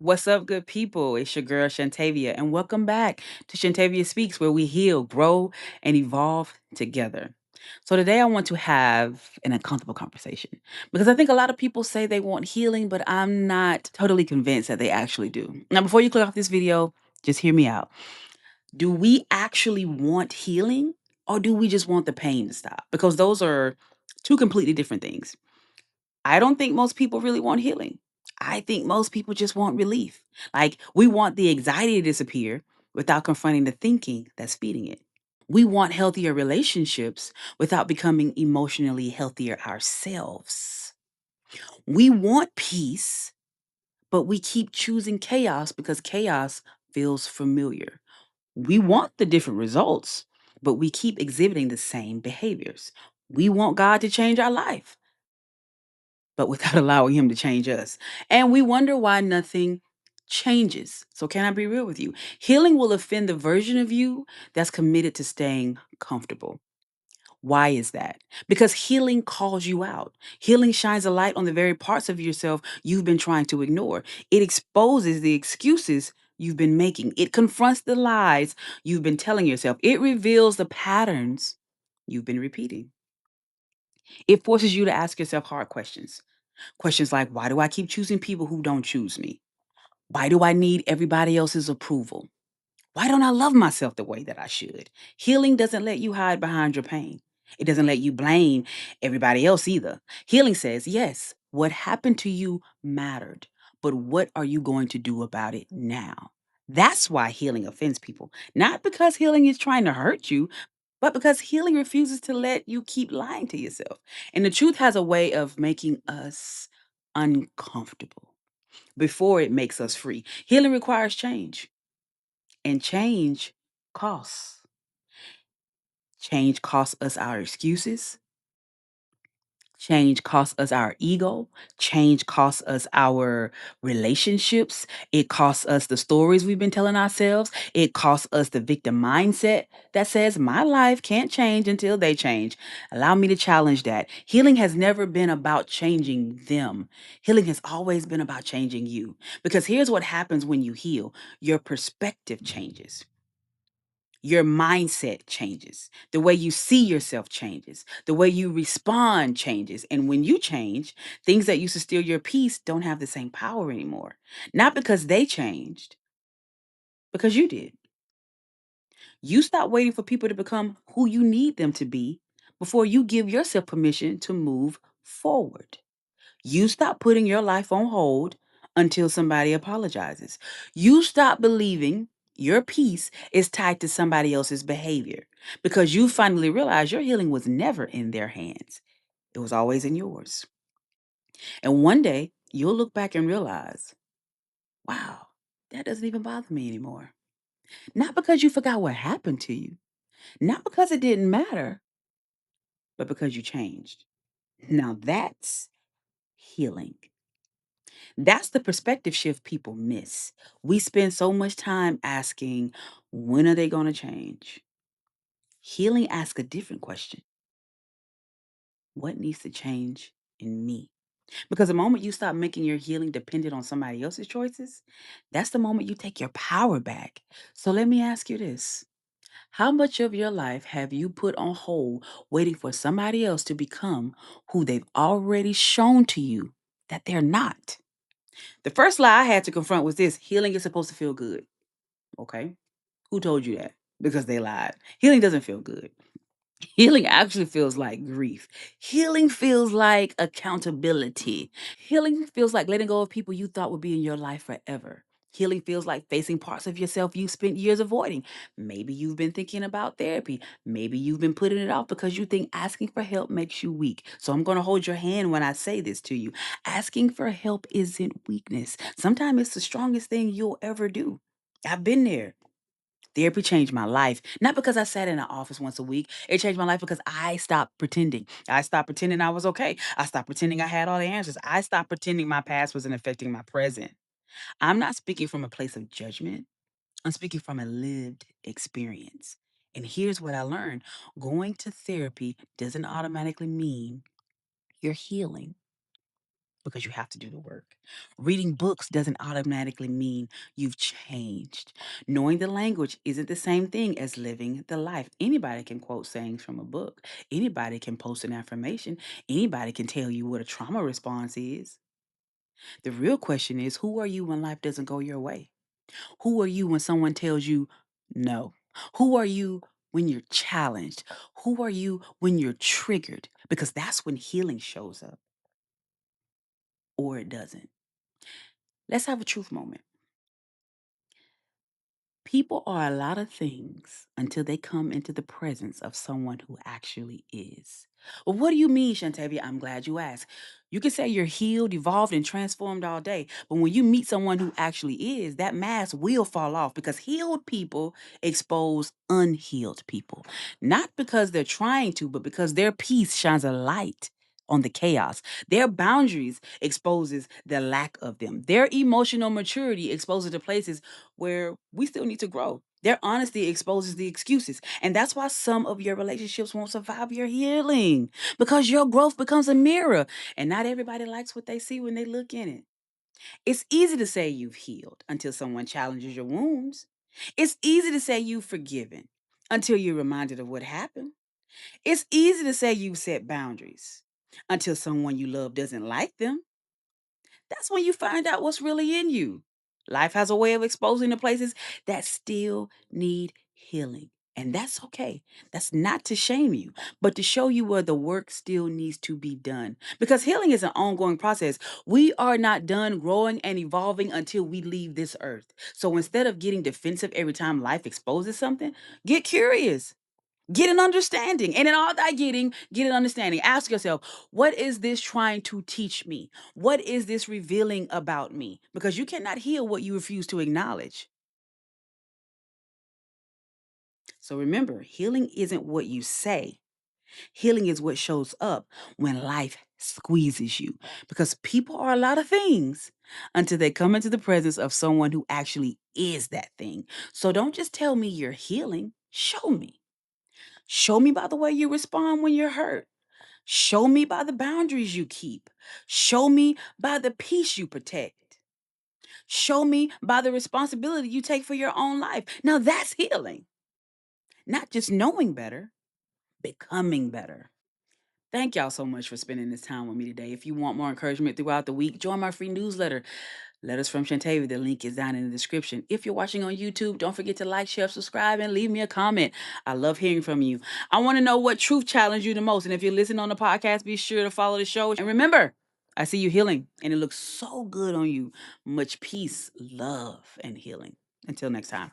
What's up, good people? It's your girl Shantavia, and welcome back to Shantavia Speaks, where we heal, grow, and evolve together. So, today I want to have an uncomfortable conversation because I think a lot of people say they want healing, but I'm not totally convinced that they actually do. Now, before you click off this video, just hear me out. Do we actually want healing, or do we just want the pain to stop? Because those are two completely different things. I don't think most people really want healing. I think most people just want relief. Like we want the anxiety to disappear without confronting the thinking that's feeding it. We want healthier relationships without becoming emotionally healthier ourselves. We want peace, but we keep choosing chaos because chaos feels familiar. We want the different results, but we keep exhibiting the same behaviors. We want God to change our life, but without allowing him to change us. And we wonder why nothing changes. So, can I be real with you? Healing will offend the version of you that's committed to staying comfortable. Why is that? Because healing calls you out. Healing shines a light on the very parts of yourself you've been trying to ignore. It exposes the excuses you've been making. It confronts the lies you've been telling yourself. It reveals the patterns you've been repeating. It forces you to ask yourself hard questions. Questions like, why do I keep choosing people who don't choose me? Why do I need everybody else's approval? Why don't I love myself the way that I should? Healing doesn't let you hide behind your pain. It doesn't let you blame everybody else either. Healing says, yes, what happened to you mattered, but what are you going to do about it now? That's why healing offends people. Not because healing is trying to hurt you, but because healing refuses to let you keep lying to yourself. And the truth has a way of making us uncomfortable before it makes us free. Healing requires change, and change costs. Change costs us our excuses. Change costs us our ego. Change costs us our relationships. It costs us the stories we've been telling ourselves. It costs us the victim mindset that says, my life can't change until they change. Allow me to challenge that. Healing has never been about changing them, healing has always been about changing you. Because here's what happens when you heal: your perspective changes. Your mindset changes. The way you see yourself changes. The way you respond changes. And when you change, things that used to steal your peace don't have the same power anymore. Not because they changed, because you did. You stop waiting for people to become who you need them to be before you give yourself permission to move forward. You stop putting your life on hold until somebody apologizes. You stop believing your peace is tied to somebody else's behavior because you finally realize your healing was never in their hands. It was always in yours. And one day you'll look back and realize, wow, that doesn't even bother me anymore. Not because you forgot what happened to you, not because it didn't matter, but because you changed. Now that's healing. That's the perspective shift people miss. We spend so much time asking, when are they going to change? Healing asks a different question: what needs to change in me? Because the moment you stop making your healing dependent on somebody else's choices, that's the moment you take your power back. So let me ask you this: how much of your life have you put on hold waiting for somebody else to become who they've already shown to you that they're not? The first lie I had to confront was this: healing is supposed to feel good. Okay. Who told you that? Because they lied. Healing doesn't feel good. Healing actually feels like grief. Healing feels like accountability. Healing feels like letting go of people you thought would be in your life forever. Healing feels like facing parts of yourself you spent years avoiding. Maybe you've been thinking about therapy. Maybe you've been putting it off because you think asking for help makes you weak. So I'm going to hold your hand when I say this to you. Asking for help isn't weakness. Sometimes it's the strongest thing you'll ever do. I've been there. Therapy changed my life, not because I sat in an office once a week. It changed my life because I stopped pretending. I stopped pretending I was okay. I stopped pretending I had all the answers. I stopped pretending my past wasn't affecting my present. I'm not speaking from a place of judgment. I'm speaking from a lived experience. And here's what I learned: going to therapy doesn't automatically mean you're healing. because you have to do the work. Reading books doesn't automatically mean you've changed. Knowing the language isn't the same thing as living the life. Anybody can quote sayings from a book, anybody can post an affirmation, anybody can tell you what a trauma response is. The real question is, who are you when life doesn't go your way? Who are you when someone tells you no? Who are you when you're challenged? Who are you when you're triggered? Because that's when healing shows up, or it doesn't. Let's have a truth moment. People are a lot of things until they come into the presence of someone who actually is. Well, what do you mean, Shantavia? I'm glad you asked. You can say you're healed, evolved, and transformed all day, but when you meet someone who actually is, that mask will fall off because healed people expose unhealed people. Not because they're trying to, but because their peace shines a light on the chaos. Their boundaries exposes the lack of them. Their emotional maturity exposes the places where we still need to grow. Their honesty exposes the excuses. And that's why some of your relationships won't survive your healing because your growth becomes a mirror. And not everybody likes what they see when they look in it. It's easy to say you've healed until someone challenges your wounds. It's easy to say you've forgiven until you're reminded of what happened. It's easy to say you've set boundaries until someone you love doesn't like them. That's when you find out what's really in you. Life has a way of exposing the places that still need healing. And that's okay. That's not to shame you, but to show you where the work still needs to be done. Because healing is an ongoing process. We are not done growing and evolving until we leave this earth. So instead of getting defensive every time life exposes something, get curious. Get an understanding. And in all that getting, get an understanding. Ask yourself, what is this trying to teach me? What is this revealing about me? Because you cannot heal what you refuse to acknowledge. So remember, healing isn't what you say. Healing is what shows up when life squeezes you. Because people are a lot of things until they come into the presence of someone who actually is that thing. So don't just tell me you're healing. Show me. Show me by the way you respond when you're hurt. Show me by the boundaries you keep. Show me by the peace you protect. Show me by the responsibility you take for your own life. Now that's healing. Not just knowing better, becoming better. Thank y'all so much for spending this time with me today. If you want more encouragement throughout the week, join my free newsletter. Letters from Shantavia. The link is down in the description. If you're watching on YouTube, don't forget to like, share, subscribe, and leave me a comment. I love hearing from you. I want to know what truth challenged you the most. And if you're listening on the podcast, be sure to follow the show. And remember, I see you healing, and it looks so good on you. Much peace, love, and healing. Until next time.